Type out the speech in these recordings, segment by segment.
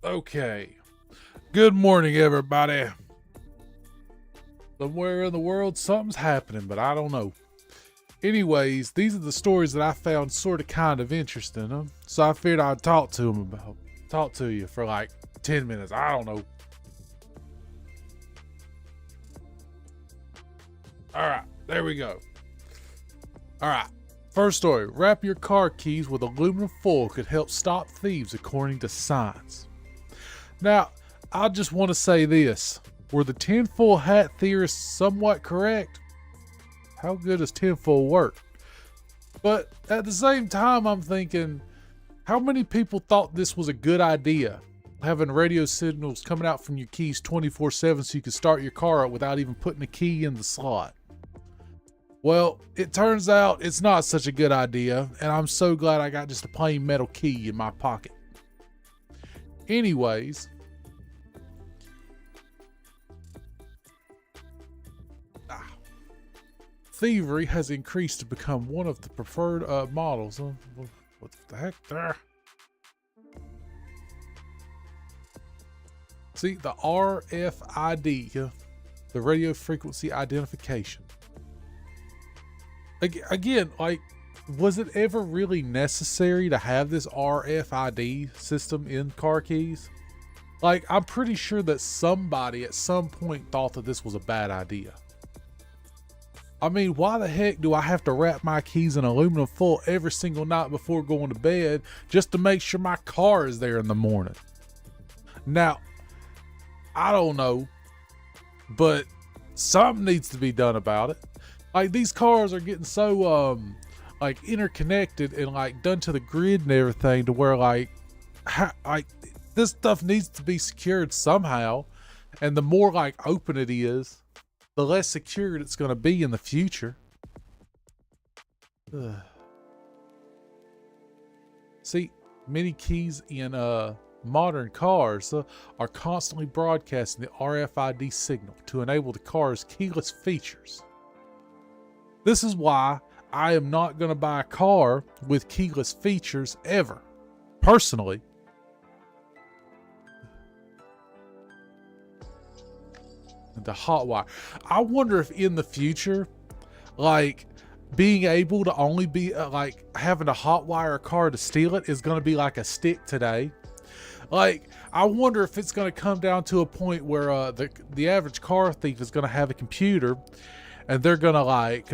Okay. Good morning, everybody. Somewhere in the world, something's happening, but I don't know. Anyways, these are the stories that I found sort of kind of interesting, huh? So I figured I'd talk to you for like 10 minutes. I don't know. All right, there we go. All right. First story, wrap your car keys with aluminum foil could help stop thieves according to science. Now, I just want to say this. Were the tinfoil hat theorists somewhat correct? How good does tinfoil work? But at the same time, I'm thinking, how many people thought this was a good idea? Having radio signals coming out from your keys 24/7 so you can start your car up without even putting a key in the slot. Well, it turns out it's not such a good idea, and I'm so glad I got just a plain metal key in my pocket. Anyways, thievery has increased to become one of the preferred models. What the heck there? See, the RFID, the radio frequency identification. Again, like, was it ever really necessary to have this RFID system in car keys? Like, I'm pretty sure that somebody at some point thought that this was a bad idea. I mean, why the heck do I have to wrap my keys in aluminum foil every single night before going to bed just to make sure my car is there in the morning? Now, I don't know, but something needs to be done about it. Like, these cars are getting so like interconnected and like done to the grid and everything to where like this stuff needs to be secured somehow, and the more like open it is, the less secured it's going to be in the future. Ugh. See, many keys in modern cars are constantly broadcasting the RFID signal to enable the car's keyless features. This is why I am not going to buy a car with keyless features ever, personally. The hot wire. I wonder if in the future, like, being able to only be like having to hotwire a car to steal it is going to be like a stick today. Like, I wonder if it's going to come down to a point where the average car thief is going to have a computer, and they're going to like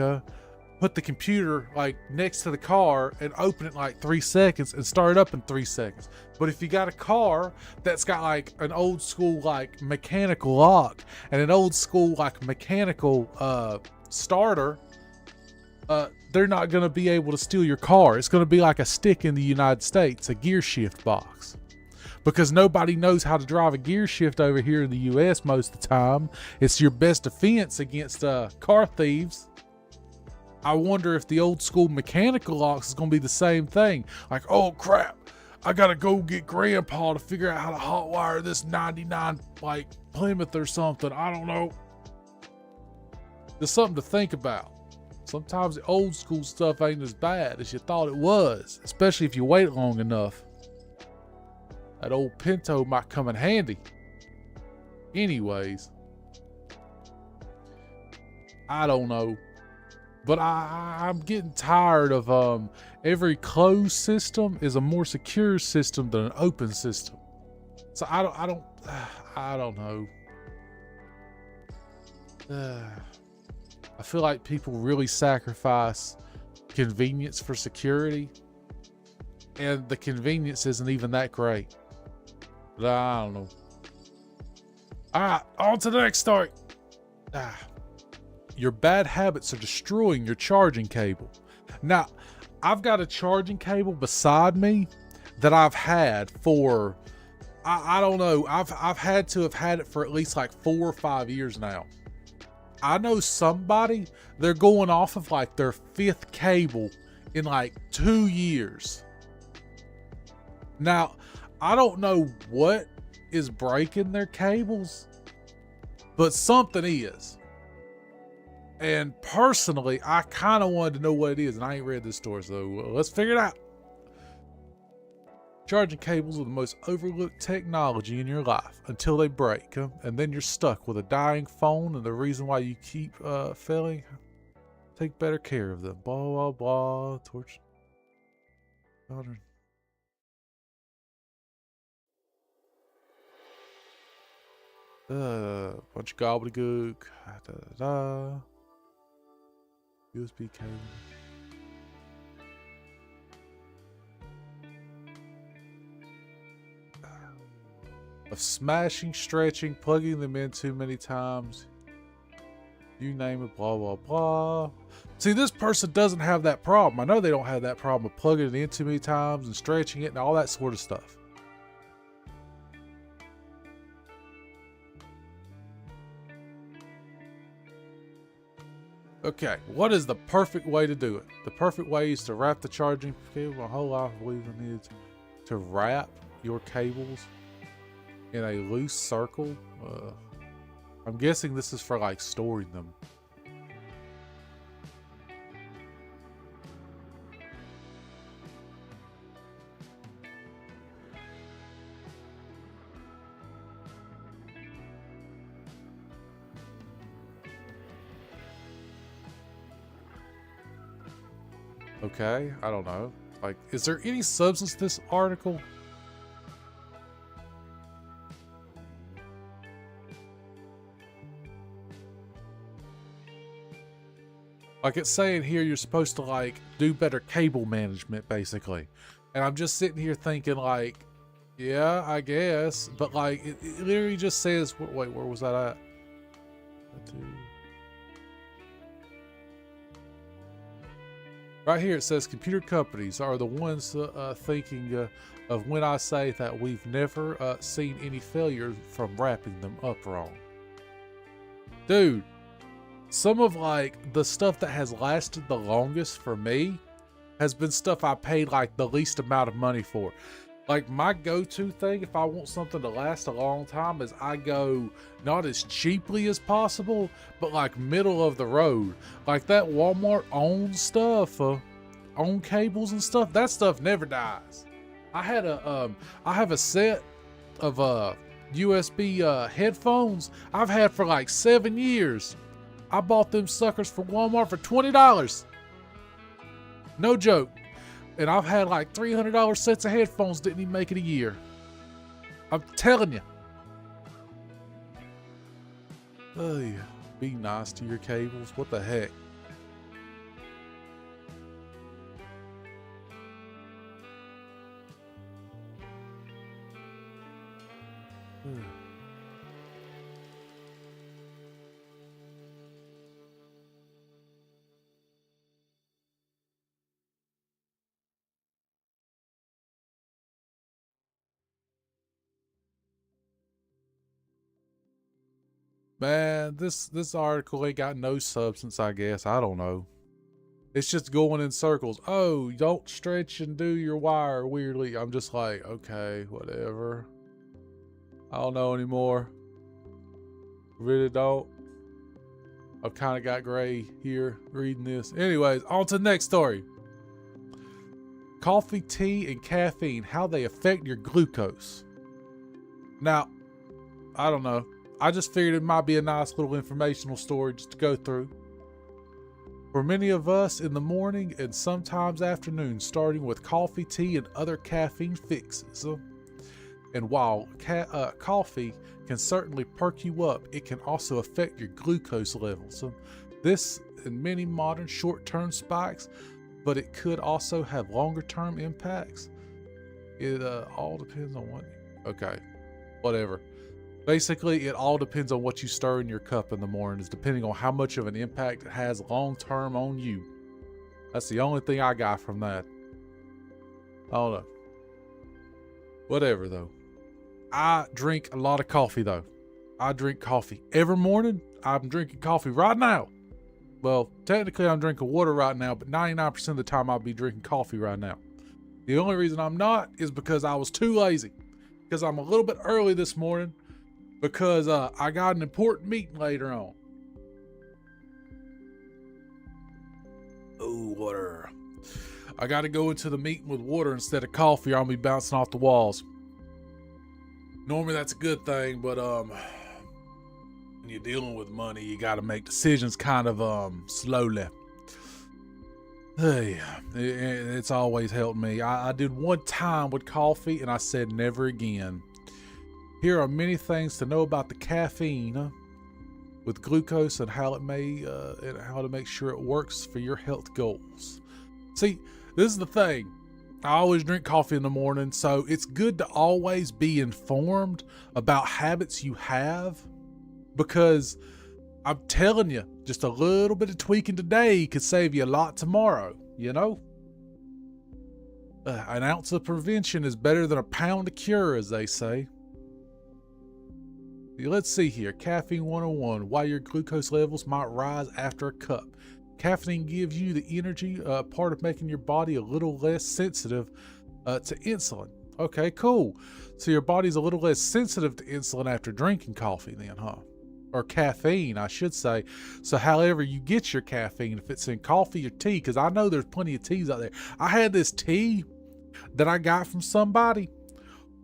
put the computer like next to the car and open it in like 3 seconds and start it up in 3 seconds. But if you got a car that's got like an old school like mechanical lock and an old school like mechanical starter, they're not going to be able to steal your car. It's going to be like a stick in the United States, a gear shift box. Because nobody knows how to drive a gear shift over here in the US most of the time. It's your best defense against car thieves. I wonder if the old school mechanical locks is going to be the same thing. Like, oh crap, I got to go get grandpa to figure out how to hotwire this 99 like Plymouth or something. I don't know. There's something to think about. Sometimes the old school stuff ain't as bad as you thought it was, especially if you wait long enough. That old Pinto might come in handy. Anyways, I don't know. But I'm getting tired of every closed system is a more secure system than an open system. So I don't know. I feel like people really sacrifice convenience for security, and the convenience isn't even that great. But I don't know. All right, on to the next story. Your bad habits are destroying your charging cable. Now, I've got a charging cable beside me that I've had for, I don't know, I've had to have had it for at least like 4 or 5 years now. I know somebody, they're going off of like their 5th cable in like 2 years. Now, I don't know what is breaking their cables, but something is. And personally, I kind of wanted to know what it is, and I ain't read this story, so let's figure it out. Charging cables are the most overlooked technology in your life until they break, and then you're stuck with a dying phone, and the reason why you keep failing, take better care of them. Blah, blah, blah. Torch. Bunch of gobbledygook. Da, da, da. USB cable. Of smashing, stretching, plugging them in too many times. You name it, blah, blah, blah. See, this person doesn't have that problem. I know they don't have that problem of plugging it in too many times and stretching it and all that sort of stuff. Okay, what is the perfect way to do it? The perfect way is to wrap the charging cable. My whole life I believe I needed to wrap your cables in a loose circle. I'm guessing this is for like storing them. Okay, I don't know. Like, is there any substance to this article? Like it's saying here you're supposed to like do better cable management basically. And I'm just sitting here thinking like, yeah, I guess. But like it literally just says, wait, where was that at? Right here it says computer companies are the ones thinking of when I say that we've never seen any failures from wrapping them up wrong. Dude. Some of like the stuff that has lasted the longest for me has been stuff I paid like the least amount of money for. Like my go-to thing if I want something to last a long time is I go not as cheaply as possible, but like middle of the road. Like that Walmart owned stuff, own cables and stuff, that stuff never dies. I had I have a set of USB headphones I've had for like 7 years. I bought them suckers from Walmart for $20. No joke. And I've had like $300 sets of headphones, didn't even make it a year. I'm telling you. Oh, yeah. Be nice to your cables. What the heck? Man, this article ain't got no substance, I guess. I don't know. It's just going in circles. Oh, don't stretch and do your wire weirdly. I'm just like, okay, whatever. I don't know anymore. Really don't. I've kind of got gray here reading this. Anyways, on to the next story. Coffee, tea, and caffeine, how they affect your glucose. Now, I don't know. I just figured it might be a nice little informational story just to go through. For many of us in the morning and sometimes afternoon, starting with coffee, tea, and other caffeine fixes. And while coffee can certainly perk you up, it can also affect your glucose levels. This and many modern short-term spikes, but it could also have longer-term impacts. It all depends on what... Okay, whatever. Basically, it all depends on what you stir in your cup in the mornings, depending on how much of an impact it has long-term on you. That's the only thing I got from that. I don't know. Whatever, though. I drink a lot of coffee, though. I drink coffee every morning. I'm drinking coffee right now. Well, technically, I'm drinking water right now, but 99% of the time, I'll be drinking coffee right now. The only reason I'm not is because I was too lazy. Because I'm a little bit early this morning. Because I got an important meeting later on. Oh, water. I got to go into the meeting with water instead of coffee, or I'll be bouncing off the walls. Normally that's a good thing, but when you're dealing with money, you got to make decisions kind of slowly. Hey, it's always helped me. I did one time with coffee, and I said never again. Here are many things to know about the caffeine with glucose and how to make sure it works for your health goals. See, this is the thing. I always drink coffee in the morning, so it's good to always be informed about habits you have, because I'm telling you, just a little bit of tweaking today could save you a lot tomorrow, you know? An ounce of prevention is better than a pound of cure, as they say. Let's see here. Caffeine 101. Why your glucose levels might rise after a cup. Caffeine gives you the energy, part of making your body a little less sensitive to insulin. Okay, cool. So your body's a little less sensitive to insulin after drinking coffee then, huh? Or caffeine, I should say. So however you get your caffeine, if it's in coffee or tea, because I know there's plenty of teas out there. I had this tea that I got from somebody.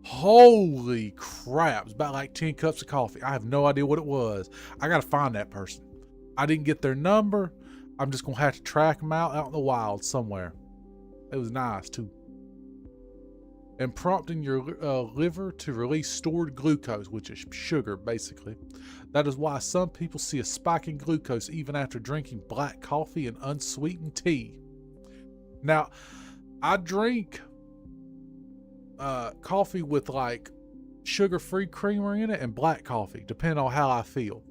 Holy crap, it's about like 10 cups of coffee. I have no idea what it was. I gotta find that person. I didn't get their number. I'm just gonna have to track them out in the wild somewhere. It was nice too. And prompting your liver to release stored glucose, which is sugar basically. That is why some people see a spike in glucose even after drinking black coffee and unsweetened tea. Now, I drink coffee with like sugar-free creamer in it and black coffee, depending on how I feel,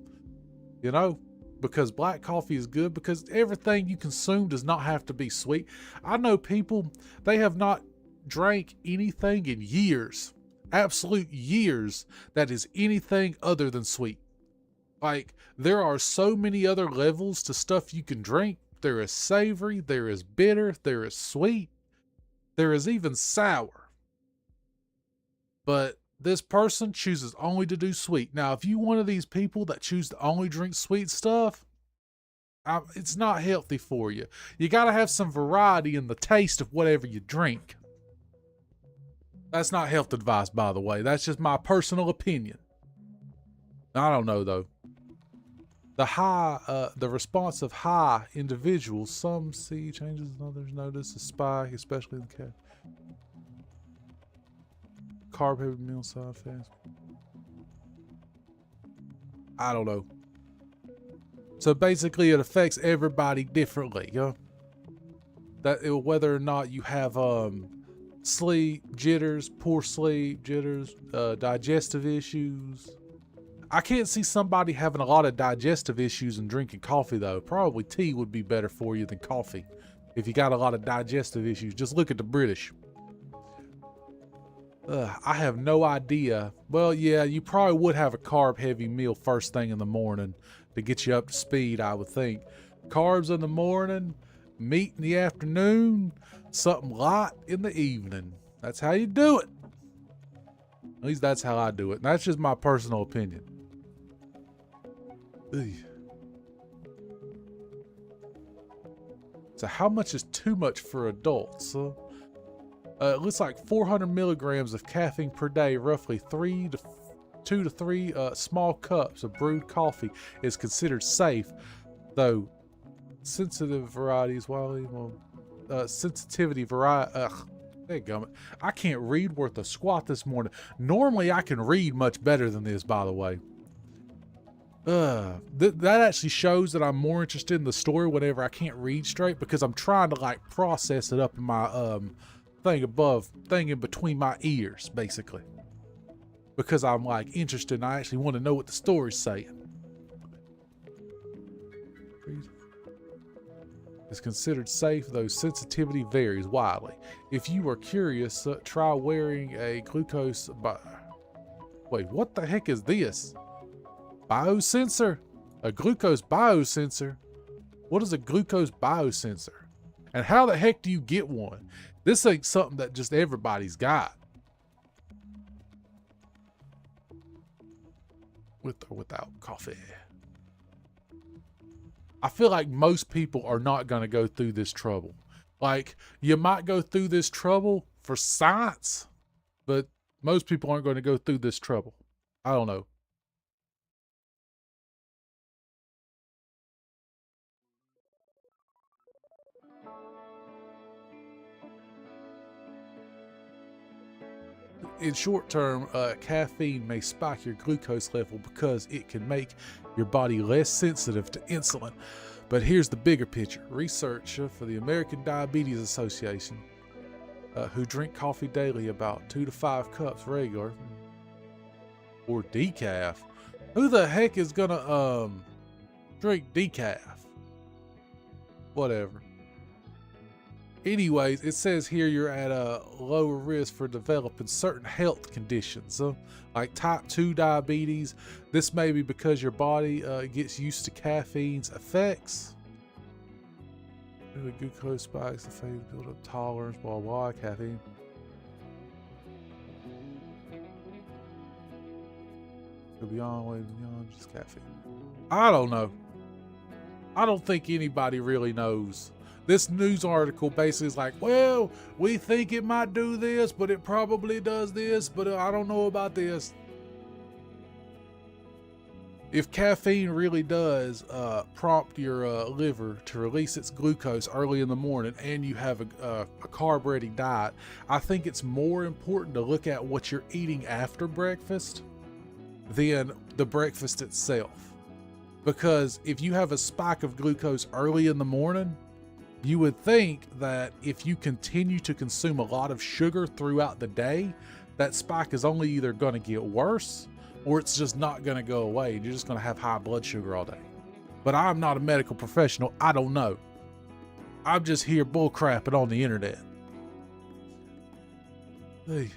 you know, because black coffee is good because everything you consume does not have to be sweet. I know people, they have not drank anything in years, absolute years, that is anything other than sweet. Like, there are so many other levels to stuff you can drink. There is savory, there is bitter, there is sweet, there is even sour. But this person chooses only to do sweet. Now, if you're one of these people that choose to only drink sweet stuff, it's not healthy for you. You got to have some variety in the taste of whatever you drink. That's not health advice, by the way. That's just my personal opinion. I don't know, though. The response of high individuals, some see changes, others notice a spike, especially in the cat. Carb heavy meal side fast. I don't know. So basically it affects everybody differently, you know? Whether or not you have sleep jitters, poor sleep jitters, digestive issues. I can't see somebody having a lot of digestive issues and drinking coffee though. Probably tea would be better for you than coffee if you got a lot of digestive issues. Just look at the British. I have no idea. Well, yeah, you probably would have a carb-heavy meal first thing in the morning to get you up to speed, I would think. Carbs in the morning, meat in the afternoon, something light in the evening. That's how you do it. At least that's how I do it. And that's just my personal opinion. Ugh. So how much is too much for adults? It looks like 400 milligrams of caffeine per day, roughly 2 to 3 small cups of brewed coffee is considered safe, though sensitive varieties, sensitivity variety, dadgummit. I can't read worth a squat this morning. Normally I can read much better than this, by the way. That actually shows that I'm more interested in the story whenever I can't read straight, because I'm trying to like process it up in my thing in between my ears, basically, because I'm like interested and I actually want to know what the story's saying. It's considered safe, though sensitivity varies widely. If you are curious, try wearing a glucose wait, what the heck is this? Biosensor? A glucose biosensor? What is a glucose biosensor? And how the heck do you get one? This ain't something that just everybody's got. With or without coffee. I feel like most people are not going to go through this trouble. Like, you might go through this trouble for science, but most people aren't going to go through this trouble. I don't know. In short term, caffeine may spike your glucose level because it can make your body less sensitive to insulin. But here's the bigger picture. Research for the American Diabetes Association, who drink coffee daily about 2 to 5 cups regular, or decaf. Who the heck is gonna drink decaf? Whatever. Anyways, it says here you're at a lower risk for developing certain health conditions, like type 2 diabetes. This may be because your body gets used to caffeine's effects. The glucose spikes, the phase build up tolerance, blah blah, caffeine. Go beyond, way beyond just caffeine. I don't know. I don't think anybody really knows. This news article basically is like, well, we think it might do this, but it probably does this, but I don't know about this. If caffeine really does prompt your liver to release its glucose early in the morning, and you have a carb-ready diet, I think it's more important to look at what you're eating after breakfast than the breakfast itself. Because if you have a spike of glucose early in the morning, you would think that if you continue to consume a lot of sugar throughout the day, that spike is only either going to get worse or it's just not going to go away and you're just going to have high blood sugar all day. But I'm not a medical professional. I don't know. I'm just here bull crapping on the internet. Hey.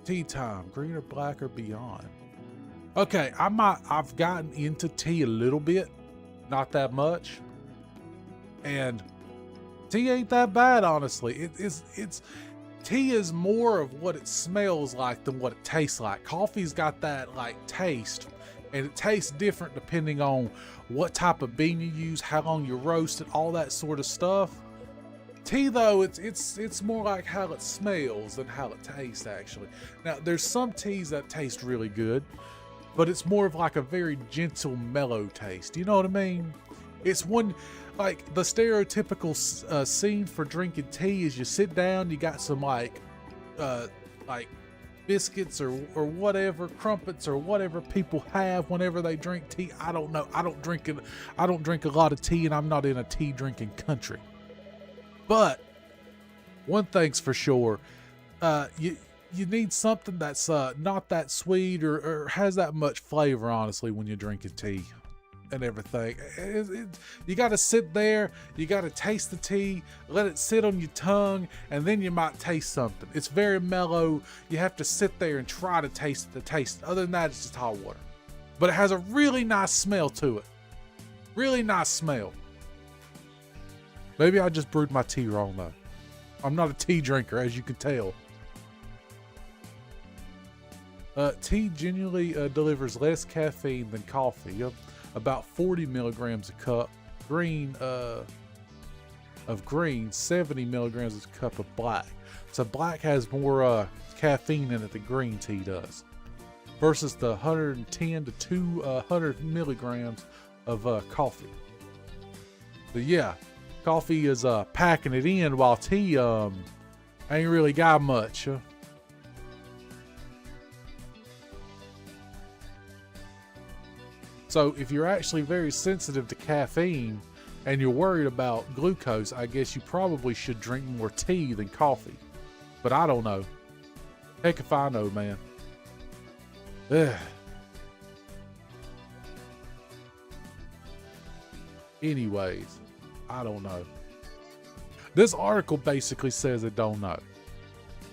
Tea time, green or black or beyond. Okay, I've gotten into tea a little bit. Not that much, and tea ain't that bad, honestly. It's tea is more of what it smells like than what it tastes like. Coffee's got that like taste, and it tastes different depending on what type of bean you use, how long you roast it, all that sort of stuff. Tea though, it's more like how it smells than how it tastes actually. Now there's some teas that taste really good, but it's more of like a very gentle, mellow taste. You know what I mean? It's one, like the stereotypical scene for drinking tea is you sit down, you got some like biscuits or whatever, crumpets or whatever people have whenever they drink tea. I don't know. I don't drink a lot of tea, and I'm not in a tea drinking country. But one thing's for sure, you need something that's not that sweet or has that much flavor, honestly, when you're drinking tea and everything. You got to sit there, you got to taste the tea, let it sit on your tongue, and then you might taste something. It's very mellow. You have to sit there and try to taste the taste. Other than that, it's just hot water. But it has a really nice smell to it. Really nice smell. Maybe I just brewed my tea wrong, though. I'm not a tea drinker, as you can tell. Tea genuinely delivers less caffeine than coffee, about 40 milligrams a cup. Of green, 70 milligrams a cup of black. So black has more caffeine in it than green tea does, versus the 110 to 200 milligrams of coffee. But yeah, coffee is packing it in, while tea ain't really got much. So if you're actually very sensitive to caffeine and you're worried about glucose, I guess you probably should drink more tea than coffee. But I don't know. Heck if I know, man. Ugh. Anyways, I don't know. This article basically says it don't know.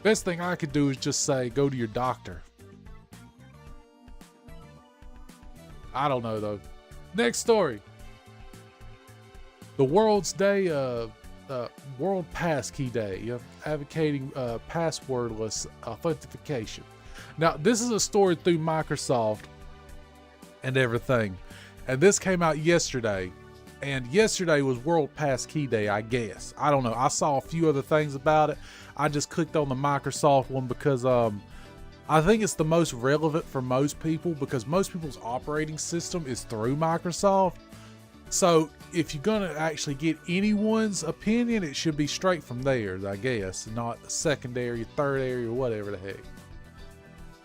Best thing I could do is just say, go to your doctor. I don't know though. Next story. The World's Day, World Passkey Day, advocating passwordless authentication. Now, this is a story through Microsoft and everything. And this came out yesterday. And yesterday was World Passkey Day, I guess. I don't know. I saw a few other things about it. I just clicked on the Microsoft one because I think it's the most relevant for most people, because most people's operating system is through Microsoft. So if you're going to actually get anyone's opinion, it should be straight from theirs, I guess, not secondary, third area, or whatever the heck.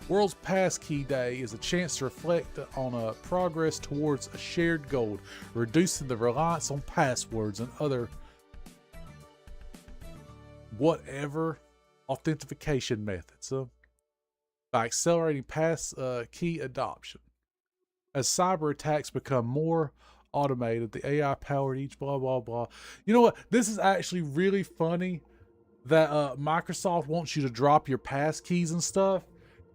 World's Passkey Day is a chance to reflect on progress towards a shared goal, reducing the reliance on passwords and other whatever authentication methods by accelerating passkey adoption. As cyber attacks become more automated, the AI powered each blah blah blah. You know what? This is actually really funny that Microsoft wants you to drop your passkeys and stuff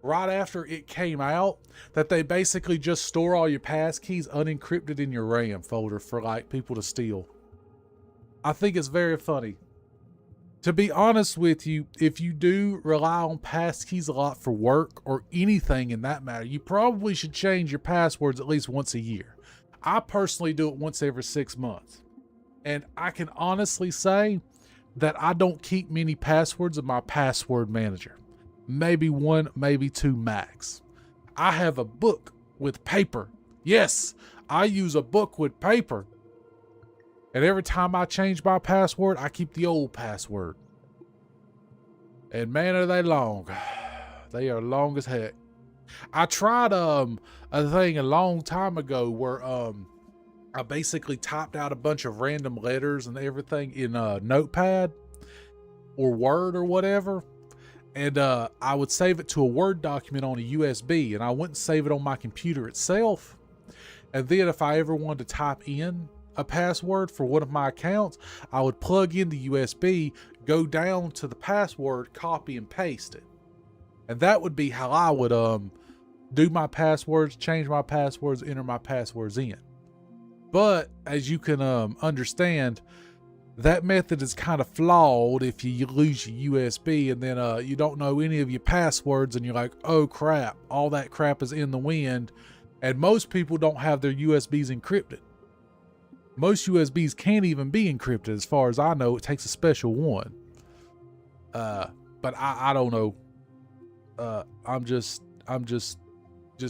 right after it came out, that they basically just store all your passkeys unencrypted in your RAM folder for like people to steal. I think it's very funny. To be honest with you, if you do rely on passkeys a lot for work or anything in that matter, you probably should change your passwords at least once a year. I personally do it once every 6 months. And I can honestly say that I don't keep many passwords in my password manager. Maybe one, maybe two max. I have a book with paper. Yes, I use a book with paper. And every time I change my password, I keep the old password. And man, are they long. They are long as heck. I tried a thing a long time ago where I basically typed out a bunch of random letters and everything in Notepad or Word or whatever. And I would save it to a Word document on a USB, and I wouldn't save it on my computer itself. And then if I ever wanted to type in a password for one of my accounts, I would plug in the USB, go down to the password, copy and paste it. And that would be how I would do my passwords, change my passwords, enter my passwords in. But as you can understand, that method is kind of flawed if you lose your USB and then you don't know any of your passwords and you're like, oh crap, all that crap is in the wind. And most people don't have their USBs encrypted. Most USBs can't even be encrypted as far as I know. It takes a special one. But I don't know. I'm just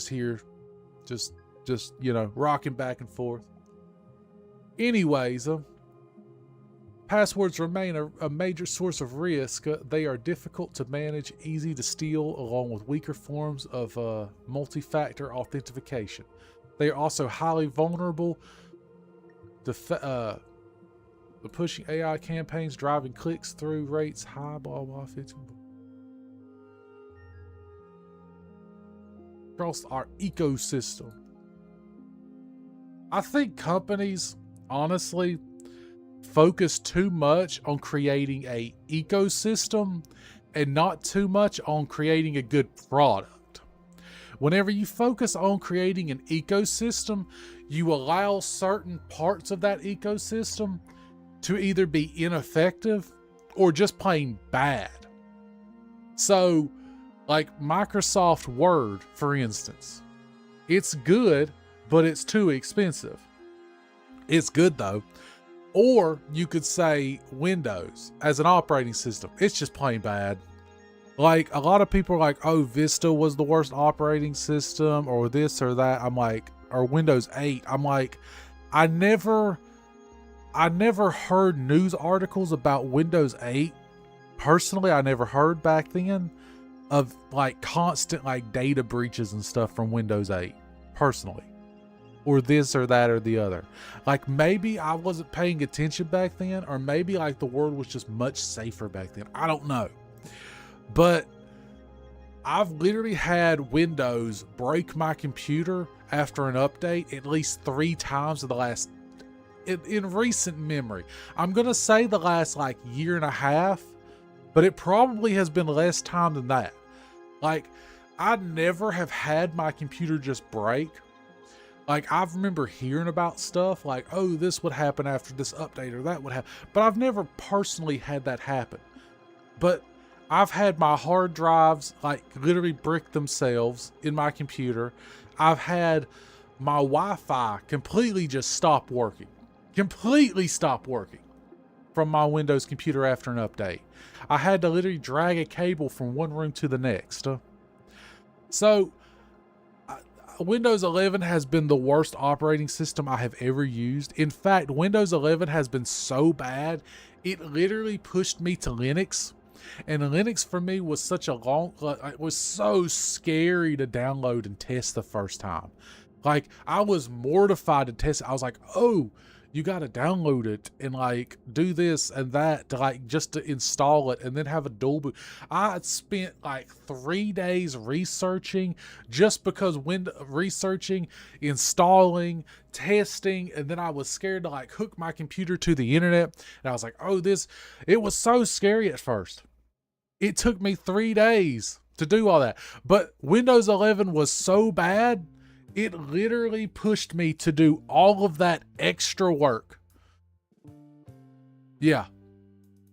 here, just you know, rocking back and forth. Anyways, passwords remain a major source of risk. They are difficult to manage, easy to steal, along with weaker forms of multi-factor authentication. They are also highly vulnerable to the pushing AI campaigns, driving clicks through rates high, blah blah. Across our ecosystem. I think companies honestly focus too much on creating a ecosystem and not too much on creating a good product. Whenever you focus on creating an ecosystem, you allow certain parts of that ecosystem to either be ineffective or just plain bad. So, like Microsoft Word, for instance, it's good, but it's too expensive. It's good though. Or you could say Windows as an operating system. It's just plain bad. Like a lot of people are like, oh, Vista was the worst operating system or this or that. I'm like, or Windows 8. I'm like, I never heard news articles about Windows 8. Personally, I never heard back then of like constant like data breaches and stuff from Windows 8 personally, or this or that or the other. Like maybe I wasn't paying attention back then, or maybe like the world was just much safer back then. I don't know. But I've literally had Windows break my computer after an update at least 3 times in the last, in recent memory. I'm going to say the last like year and a half, but it probably has been less time than that. Like, I never have had my computer just break. Like, I remember hearing about stuff like, oh, this would happen after this update or that would happen. But I've never personally had that happen. But I've had my hard drives like literally brick themselves in my computer. I've had my Wi-Fi completely just stop working. completely stopped working from my Windows computer after an update. I had to literally drag a cable from one room to the next. So Windows 11 has been the worst operating system I have ever used. In fact, Windows 11 has been so bad, it literally pushed me to Linux. And Linux for me was such a it was so scary to download and test the first time. Like, I was mortified to test it. I was like, oh, you got to download it and like do this and that to like just to install it and then have a dual boot. I spent like 3 days researching just because researching, installing, testing, and then I was scared to like hook my computer to the internet. And I was like, oh, it was so scary at first. It took me 3 days to do all that. But Windows 11 was so bad, it literally pushed me to do all of that extra work. Yeah.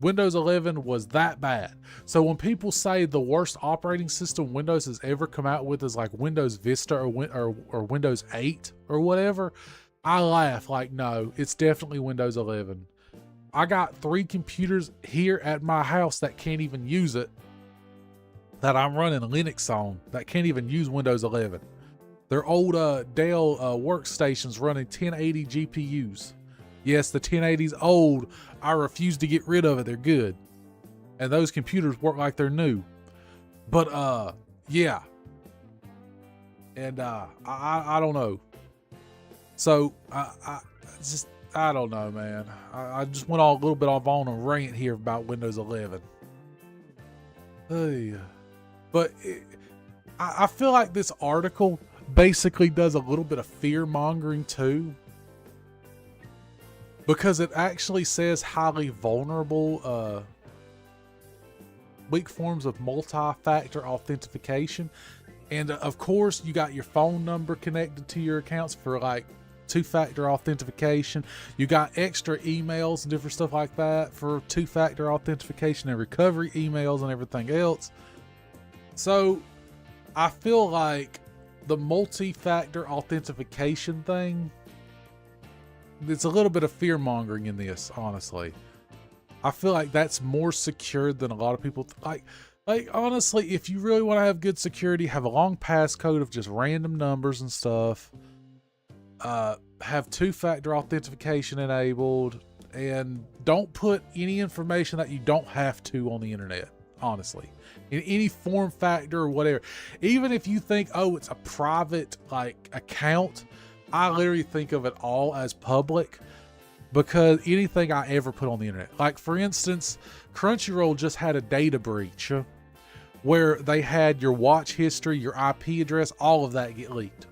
Windows 11 was that bad. So when people say the worst operating system Windows has ever come out with is like Windows Vista or Windows 8 or whatever, I laugh like, no, it's definitely Windows 11. I got 3 computers here at my house that can't even use it, that I'm running Linux on, that can't even use Windows 11. They're old Dell workstations running 1080 GPUs. Yes, the 1080's old. I refuse to get rid of it. They're good. And those computers work like they're new. But, yeah. And I don't know. So, I don't know, man. I just went a little bit off on a rant here about Windows 11. Hey. But I feel like this article basically does a little bit of fear mongering too, because it actually says highly vulnerable, weak forms of multi-factor authentication. And of course you got your phone number connected to your accounts for like 2-factor authentication. You got extra emails and different stuff like that for 2-factor authentication and recovery emails and everything else. So I feel like the multi-factor authentication thing, it's a little bit of fear mongering in this, honestly. I feel like that's more secure than a lot of people like honestly, if you really want to have good security, have a long passcode of just random numbers and stuff. Have 2-factor authentication enabled, and don't put any information that you don't have to on the internet, honestly, in any form factor or whatever. Even if you think, oh, it's a private like account, I literally think of it all as public, because anything I ever put on the internet, like for instance, Crunchyroll just had a data breach where they had your watch history, your IP address, all of that get leaked.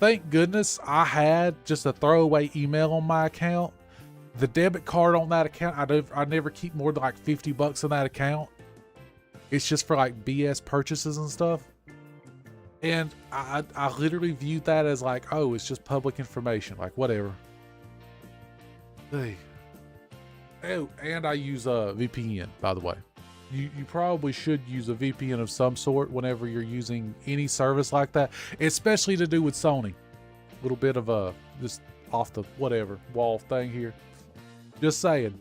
Thank goodness I had just a throwaway email on my account. The debit card on that account, I never keep more than like $50 on that account. It's just for like BS purchases and stuff. And I literally viewed that as like, oh, it's just public information, like whatever. Hey. Oh, and I use a VPN, by the way. You probably should use a VPN of some sort whenever you're using any service like that, especially to do with Sony. A little bit of a just off the whatever wall thing here. Just saying,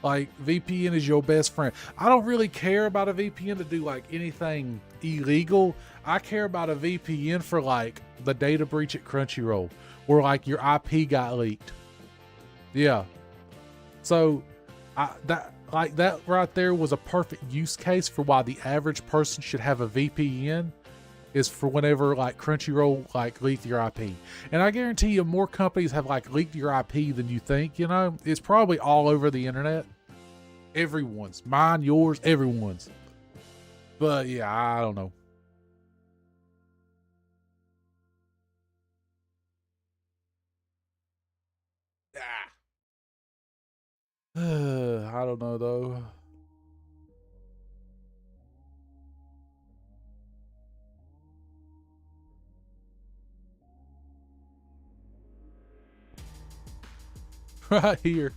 like VPN is your best friend. I don't really care about a VPN to do like anything illegal. I care about a VPN for like the data breach at Crunchyroll, where like your IP got leaked. Yeah. So that right there was a perfect use case for why the average person should have a VPN, is for whenever like Crunchyroll like leaked your IP. And I guarantee you more companies have like leaked your IP than you think, you know? It's probably all over the internet. Everyone's. Mine, yours, everyone's. But yeah, I don't know. I don't know though. Right here.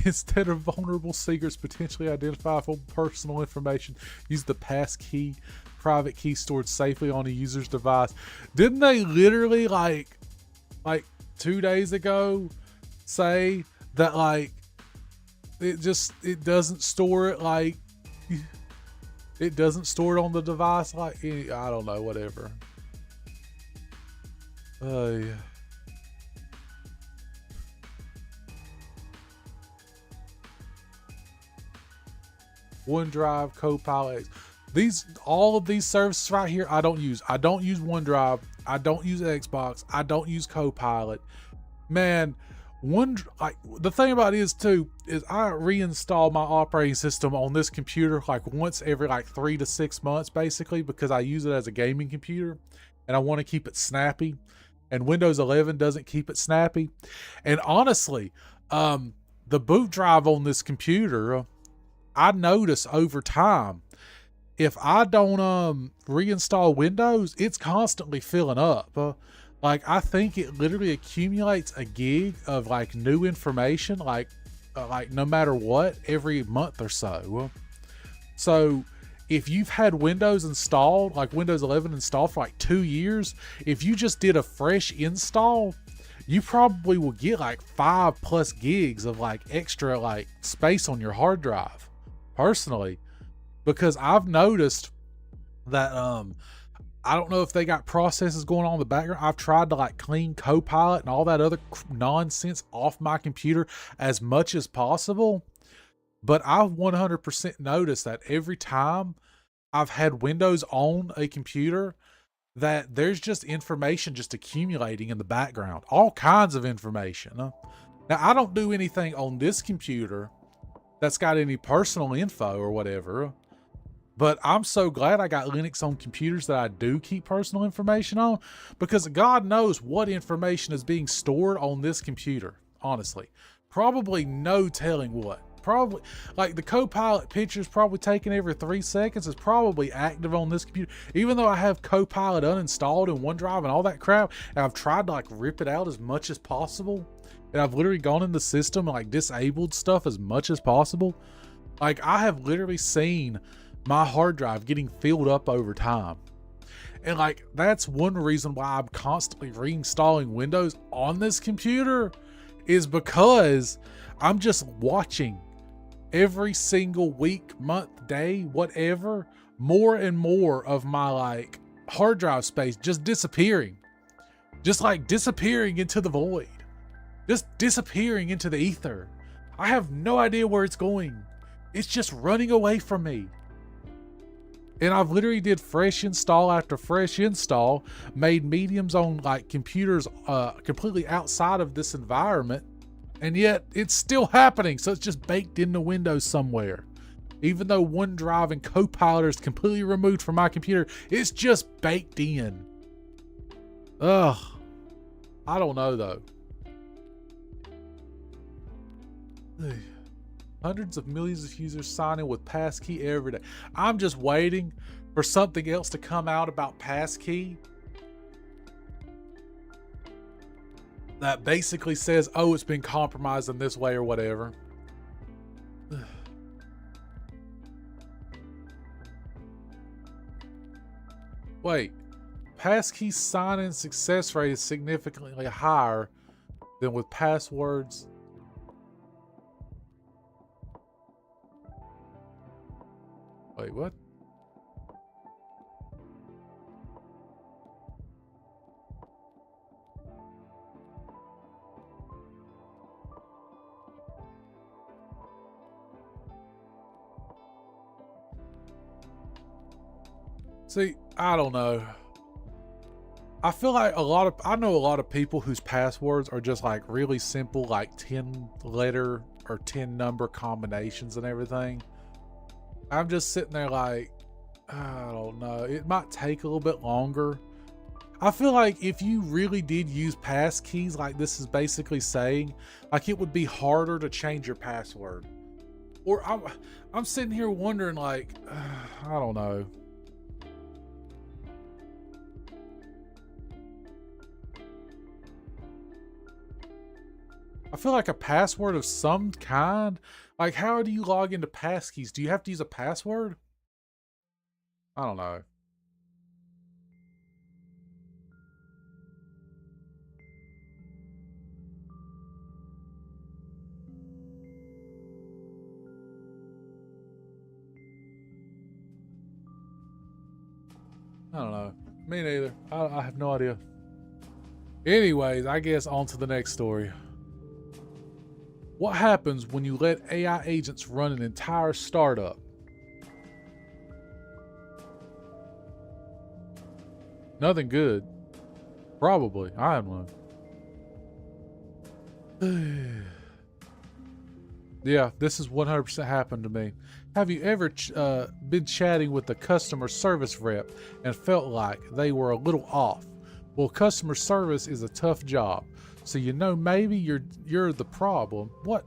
Instead of vulnerable secrets potentially identifiable personal information, use the passkey, private key stored safely on a user's device. Didn't they literally like 2 days ago say that like it doesn't store it, like it doesn't store it on the device, like I don't know, whatever. Yeah. OneDrive, Copilot. All of these services right here, I don't use. I don't use OneDrive. I don't use Xbox. I don't use Copilot. Man, the thing about it is too, is I reinstall my operating system on this computer like once every like 3 to 6 months, basically, because I use it as a gaming computer and I want to keep it snappy. And Windows 11 doesn't keep it snappy. And honestly, the boot drive on this computer, I notice over time, if I don't reinstall Windows, it's constantly filling up. Like I think it literally accumulates a gig of like new information, like no matter what, every month or so. So if you've had Windows installed, like Windows 11 installed for like 2 years, if you just did a fresh install, you probably will get like 5+ gigs of like extra like space on your hard drive. Personally, because I've noticed that I don't know if they got processes going on in the background. I've tried to like clean Copilot and all that other nonsense off my computer as much as possible, but I've 100% noticed that every time I've had Windows on a computer, that there's just information just accumulating in the background, all kinds of information. Now I don't do anything on this computer that's got any personal info or whatever, but I'm so glad I got Linux on computers that I do keep personal information on, because God knows what information is being stored on this computer, honestly. Probably no telling what. Probably like the Copilot pictures probably taken every 3 seconds is probably active on this computer, even though I have Copilot uninstalled in OneDrive and all that crap, and I've tried to like rip it out as much as possible. And I've literally gone in the system and like disabled stuff as much as possible. Like I have literally seen my hard drive getting filled up over time. And like, that's one reason why I'm constantly reinstalling Windows on this computer, is because I'm just watching every single week, month, day, whatever, more and more of my like hard drive space just disappearing. Just like disappearing into the void. Just disappearing into the ether. I have no idea where it's going. It's just running away from me. And I've literally did fresh install after fresh install, made mediums on like computers completely outside of this environment, and yet it's still happening. So it's just baked into Windows somewhere. Even though OneDrive and Copilot is completely removed from my computer, it's just baked in. Ugh. I don't know though. Hundreds of millions of users sign in with Passkey every day. I'm just waiting for something else to come out about Passkey that basically says, oh, it's been compromised in this way or whatever. Wait, Passkey sign-in success rate is significantly higher than with passwords. Wait, what? See, I don't know. I feel like I know a lot of people whose passwords are just like really simple, like 10 letter or 10 number combinations and everything. I'm just sitting there like, I don't know. It might take a little bit longer. I feel like if you really did use passkeys, like this is basically saying, like it would be harder to change your password. Or I'm sitting here wondering like, I don't know. I feel like a password of some kind. Like, how do you log into passkeys? Do you have to use a password? I don't know. I don't know. Me neither. I have no idea. Anyways, I guess on to the next story. What happens when you let AI agents run an entire startup? Nothing good. Probably. I don't know. Yeah, this has 100% happened to me. Have you ever been chatting with a customer service rep and felt like they were a little off? Well, customer service is a tough job, so you know maybe you're the problem. What?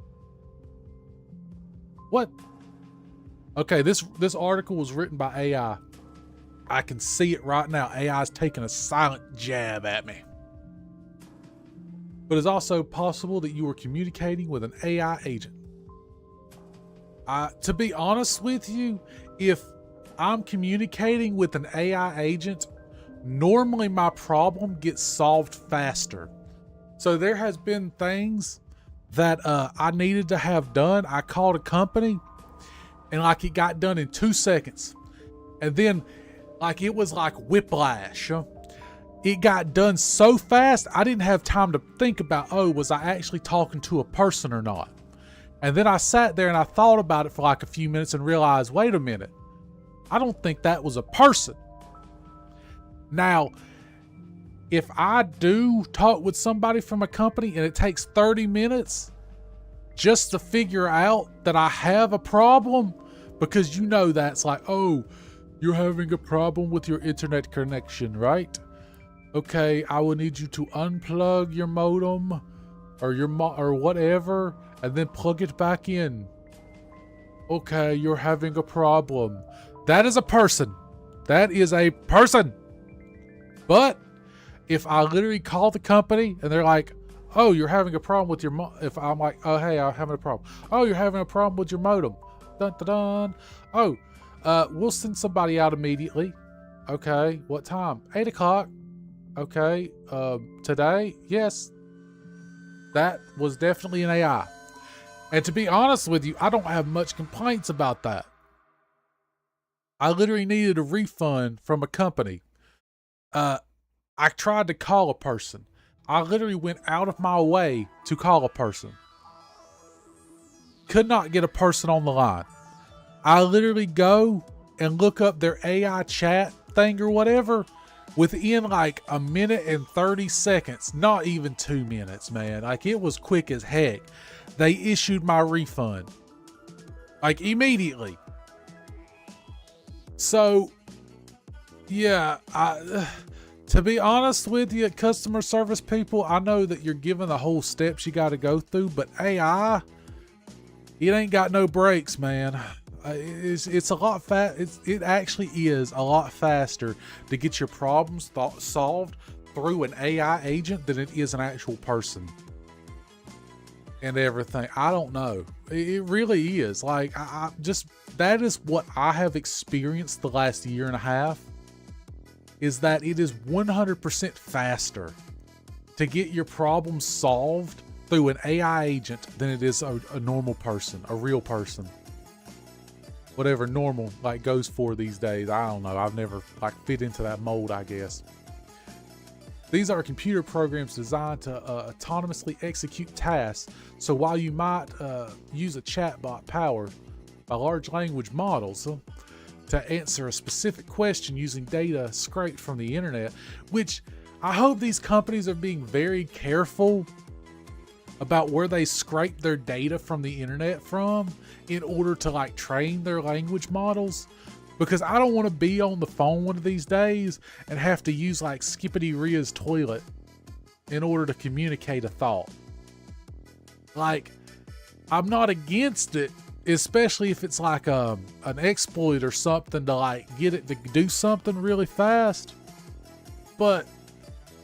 Okay, this article was written by AI. I can see it right now. AI is taking a silent jab at me. But it's also possible that you were communicating with an AI agent. To be honest with you, if I'm communicating with an AI agent, normally my problem gets solved faster. So there has been things that I needed to have done. I called a company and like it got done in 2 seconds. And then like it was like whiplash. It got done so fast, I didn't have time to think about, oh, was I actually talking to a person or not? And then I sat there and I thought about it for like a few minutes and realized, wait a minute, I don't think that was a person. Now, if I do talk with somebody from a company and it takes 30 minutes just to figure out that I have a problem, because you know that's like, oh, you're having a problem with your internet connection, right? Okay, I will need you to unplug your modem or whatever and then plug it back in. Okay, you're having a problem. That is a person. That is a person. But if I literally call the company and they're like, oh, you're having a problem with your if I'm like, oh, hey, I'm having a problem. Oh, you're having a problem with your modem. Dun, dun, dun. Oh, we'll send somebody out immediately. Okay, what time? 8 o'clock. Okay, today? Yes. That was definitely an AI. And to be honest with you, I don't have much complaints about that. I literally needed a refund from a company. I tried to call a person. I literally went out of my way to call a person. Could not get a person on the line. I literally go and look up their AI chat thing or whatever. Within like a minute and 30 seconds, not even 2 minutes, man. Like it was quick as heck. They issued my refund. Like immediately. So, yeah, to be honest with you, customer service people, I know that you're given the whole steps you got to go through, but AI, it ain't got no brakes, man. It's a lot it actually is a lot faster to get your problems solved through an AI agent than it is an actual person and everything. I don't know. It really is. Like I just, that is what I have experienced the last year and a half, is that it is 100% faster to get your problems solved through an AI agent than it is a normal person, a real person. Whatever normal like goes for these days. I don't know. I've never like fit into that mold, I guess. These are computer programs designed to autonomously execute tasks. So while you might use a chatbot powered by large language models to answer a specific question using data scraped from the internet, which I hope these companies are being very careful about where they scrape their data from the internet from in order to like train their language models, because I don't want to be on the phone one of these days and have to use like Skippity Rhea's toilet in order to communicate a thought. Like, I'm not against it, especially if it's like an exploit or something to like get it to do something really fast, but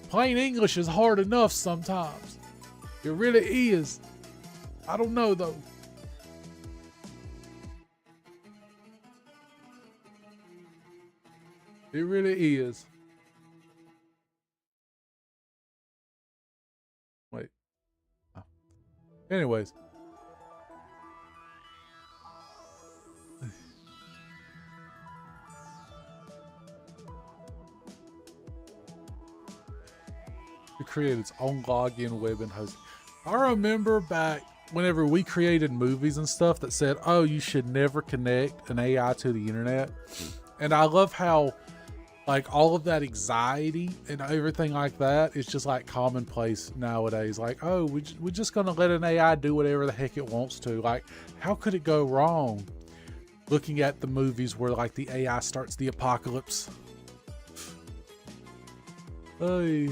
plain English is hard enough sometimes. It really is. I don't know though. It really is. Wait. Oh. Anyways. create its own login, web, and hosting. I remember back whenever we created movies and stuff that said, oh, you should never connect an AI to the internet. And I love how like all of that anxiety and everything like that is just like commonplace nowadays. Like, oh, we're just going to let an AI do whatever the heck it wants to. Like, how could it go wrong? Looking at the movies where like the AI starts the apocalypse. Hey.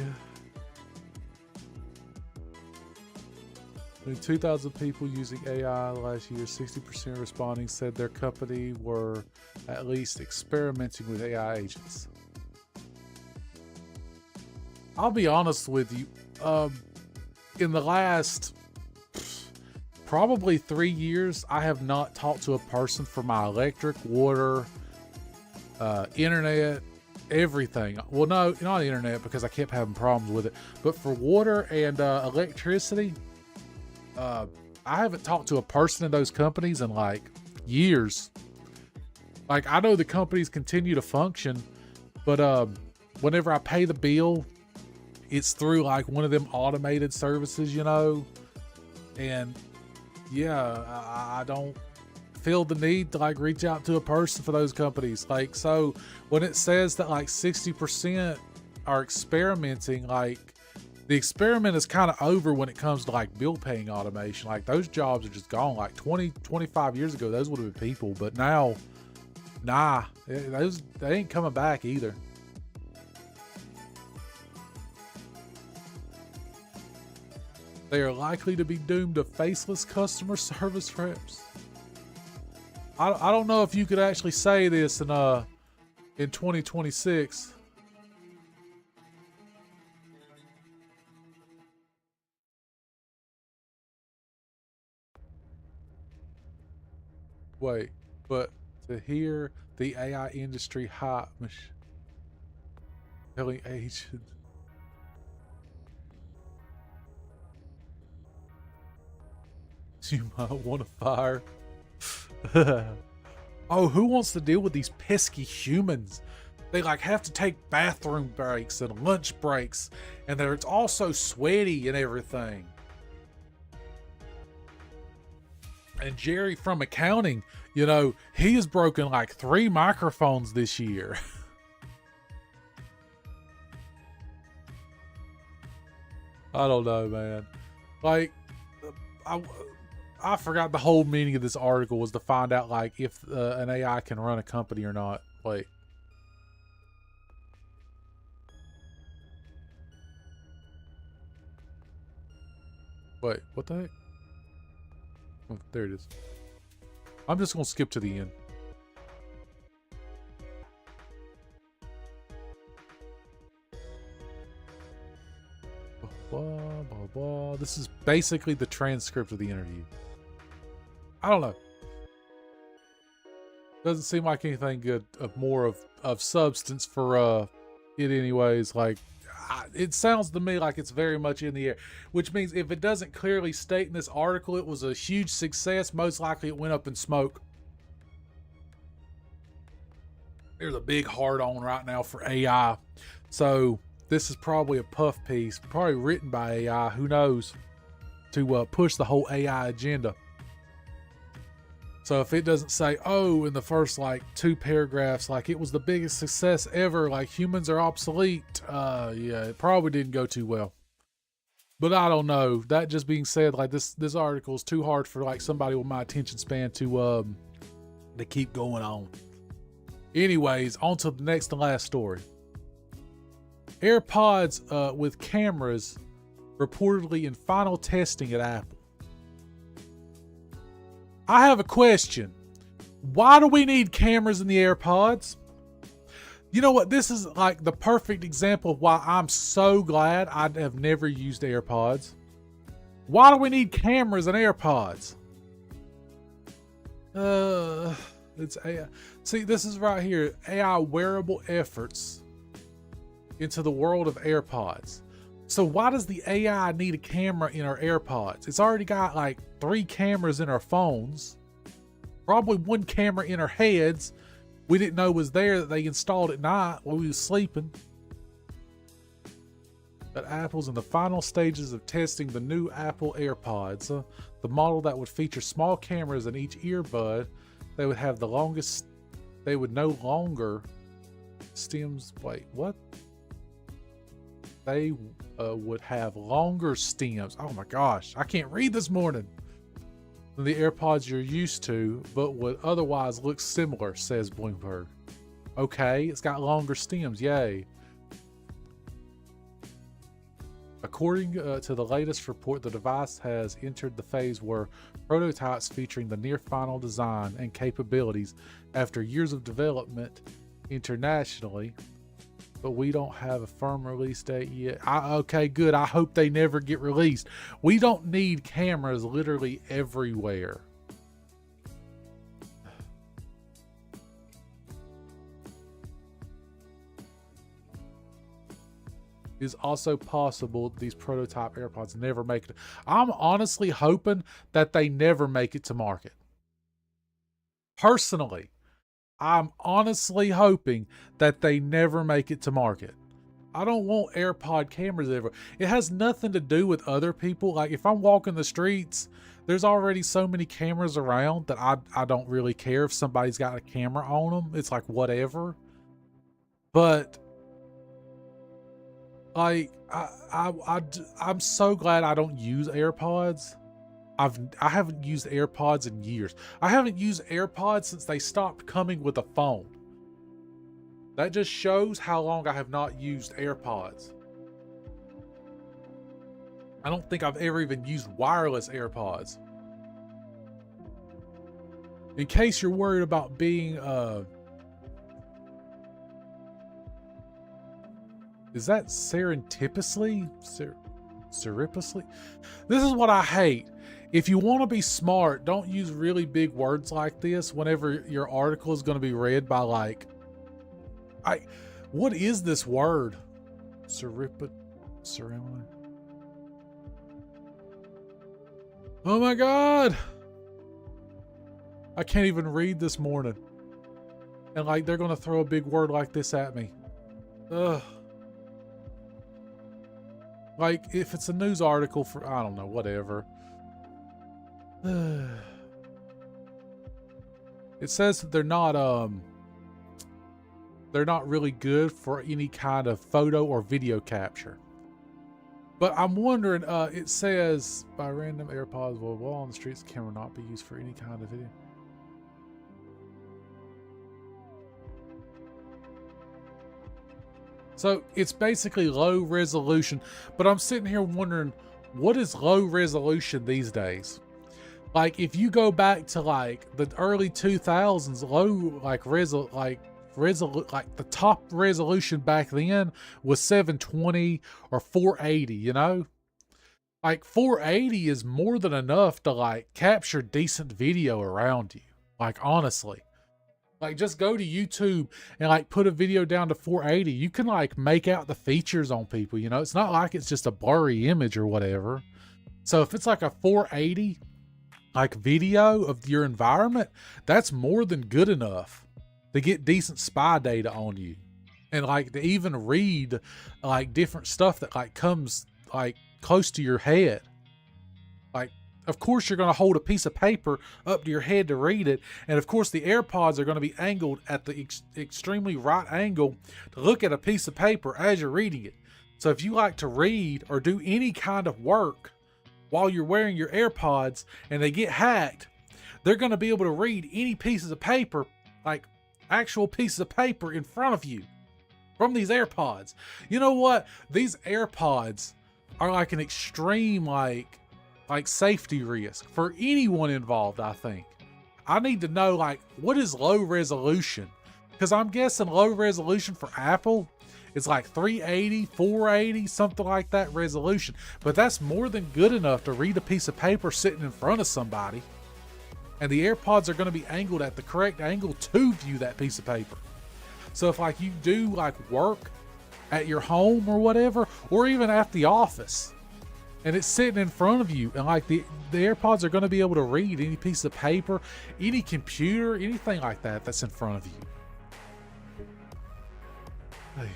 2,000 people using AI last year, 60% responding said their company were at least experimenting with AI agents. I'll be honest with you, in the last probably 3 years, I have not talked to a person for my electric, water, internet, everything. Well, no, not internet because I kept having problems with it, but for water and electricity, I haven't talked to a person in those companies in like years. Like, I know the companies continue to function, but whenever I pay the bill, it's through like one of them automated services, you know? And yeah, I don't feel the need to like reach out to a person for those companies. Like, so when it says that like 60% are experimenting, like, the experiment is kind of over when it comes to like bill paying automation. Like, those jobs are just gone. Like 25 years ago, those would have been people, but now, nah, they ain't coming back either. They are likely to be doomed to faceless customer service reps. I don't know if you could actually say this in 2026. Wait, but to hear the AI industry hype, telling agents. You might want to fire. Oh, who wants to deal with these pesky humans? They like have to take bathroom breaks and lunch breaks, and it's all so sweaty and everything. And Jerry from accounting, you know, he has broken like 3 microphones this year. I don't know, man. Like, I forgot the whole meaning of this article was to find out like if an AI can run a company or not. Wait. Wait, what the heck? Oh, there it is. I'm just gonna skip to the end. Blah, blah, blah. This is basically the transcript of the interview. I don't know. Doesn't seem like anything good of substance for it anyways. Like, it sounds to me like it's very much in the air, which means if it doesn't clearly state in this article it was a huge success, most likely it went up in smoke. There's a big hard on right now for AI. So this is probably a puff piece, probably written by AI, who knows, to push the whole AI agenda. So if it doesn't say, oh, in the first like 2 paragraphs, like it was the biggest success ever, like humans are obsolete, yeah, it probably didn't go too well. But I don't know. That just being said, like this article is too hard for like somebody with my attention span to keep going on. Anyways, on to the next and last story. AirPods with cameras reportedly in final testing at Apple. I have a question. Why do we need cameras in the AirPods? You know what? This is like the perfect example of why I'm so glad I have never used AirPods. Why do we need cameras in AirPods? It's AI. See, this is right here. AI wearable efforts into the world of AirPods. So why does the AI need a camera in our AirPods? It's already got like 3 cameras in our phones. Probably 1 camera in our heads. We didn't know was there that they installed at night while we was sleeping. that Apple's in the final stages of testing the new Apple AirPods, the model that would feature small cameras in each earbud. They would have the longest, they would no longer stems, wait, what? They would have longer stems. Oh my gosh, I can't read this morning. Than the AirPods you're used to, but would otherwise look similar, says Bloomberg. Okay, it's got longer stems, yay. According to the latest report, the device has entered the phase where prototypes featuring the near final design and capabilities after years of development internationally, but we don't have a firm release date yet. Okay, good. I hope they never get released. We don't need cameras literally everywhere. It's also possible these prototype AirPods never make it. I'm honestly hoping that they never make it to market. Personally, I'm honestly hoping that they never make it to market. I don't want AirPod cameras everywhere. It has nothing to do with other people. Like if I'm walking the streets, there's already so many cameras around that I don't really care if somebody's got a camera on them. It's like whatever. But like I'm so glad I don't use AirPods. I haven't used AirPods in years. I haven't used AirPods since they stopped coming with a phone. That just shows how long I have not used AirPods. I don't think I've ever even used wireless AirPods. In case you're worried about being is that serendipitously? Surreptitiously? This is what I hate. If you want to be smart, don't use really big words like this whenever your article is going to be read by like, what is this word? Surreptitiously. Oh my God. I can't even read this morning. And like, they're going to throw a big word like this at me. Ugh. Like, if it's a news article for, I don't know, whatever. It says that they're not really good for any kind of photo or video capture. But I'm wondering, it says, by random AirPods will while on the streets, the camera not be used for any kind of video. So it's basically low resolution, but I'm sitting here wondering, what is low resolution these days? Like if you go back to like the early 2000s, low like the top resolution back then was 720 or 480, you know? Like 480 is more than enough to like capture decent video around you. Like honestly. Like just go to YouTube and like put a video down to 480. You can like make out the features on people, you know? It's not like it's just a blurry image or whatever. So if it's like a 480 like video of your environment, that's more than good enough to get decent spy data on you. And like to even read like different stuff that like comes like close to your head. Like, of course, you're going to hold a piece of paper up to your head to read it. And of course, the AirPods are going to be angled at the extremely right angle to look at a piece of paper as you're reading it. So if you like to read or do any kind of work while you're wearing your AirPods and they get hacked, they're going to be able to read any pieces of paper, like actual pieces of paper in front of you from these AirPods. You know what? These AirPods are like an extreme, like safety risk for anyone involved, I think. I need to know like, what is low resolution? Because I'm guessing low resolution for Apple is like 380, 480, something like that resolution. But that's more than good enough to read a piece of paper sitting in front of somebody. And the AirPods are going to be angled at the correct angle to view that piece of paper. So if like you do like work at your home or whatever, or even at the office, and it's sitting in front of you, and like the AirPods are going to be able to read any piece of paper, any computer, anything like that that's in front of you. Hey.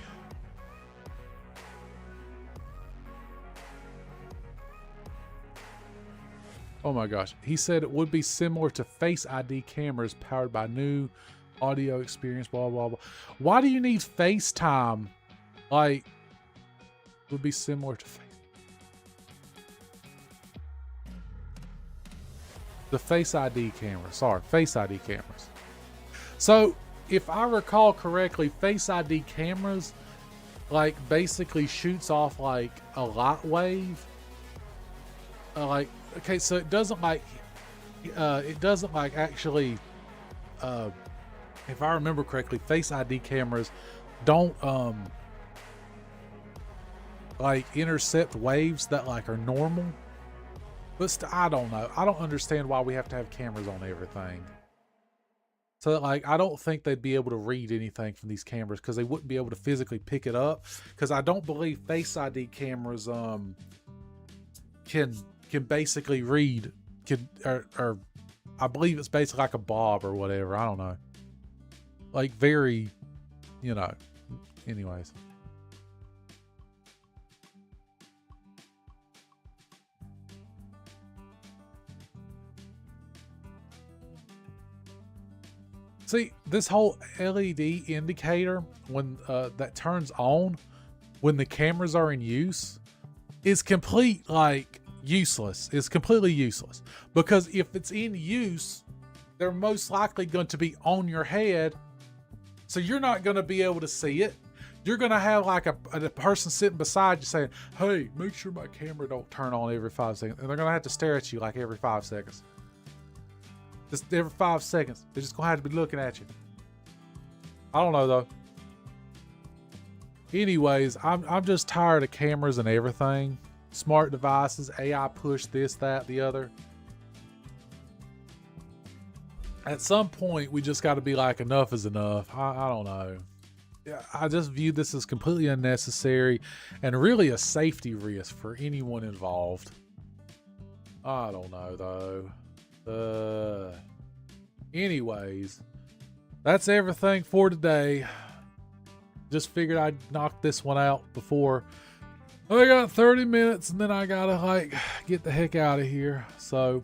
Oh my gosh. He said it would be similar to Face ID cameras powered by new audio experience, blah, blah, blah. Why do you need FaceTime? Like, it would be similar to the Face ID camera. Sorry, Face ID cameras. So, if I recall correctly, Face ID cameras, like, basically shoots off, like, a light wave. Like, okay, so it doesn't like actually, if I remember correctly, Face ID cameras don't like intercept waves that like are normal. But I don't know. I don't understand why we have to have cameras on everything. So like, I don't think they'd be able to read anything from these cameras because they wouldn't be able to physically pick it up. Because I don't believe Face ID cameras can basically read, or I believe it's basically like a bob or whatever. I don't know. Like very, you know, anyways. See, this whole LED indicator, when that turns on when the cameras are in use, is complete like useless. It's completely useless because if it's in use, they're most likely going to be on your head, so you're not going to be able to see it. You're going to have like a person sitting beside you saying, "Hey, make sure my camera don't turn on every 5 seconds," and they're going to have to stare at you like every 5 seconds. Just every 5 seconds. They're just going to have to be looking at you. I don't know though. Anyways, I'm just tired of cameras and everything. Smart devices, AI push, this, that, the other. At some point, we just got to be like, enough is enough. I don't know. I just view this as completely unnecessary and really a safety risk for anyone involved. I don't know though. Anyways, that's everything for today. Just figured I'd knock this one out before I got 30 minutes and then I gotta like get the heck out of here. So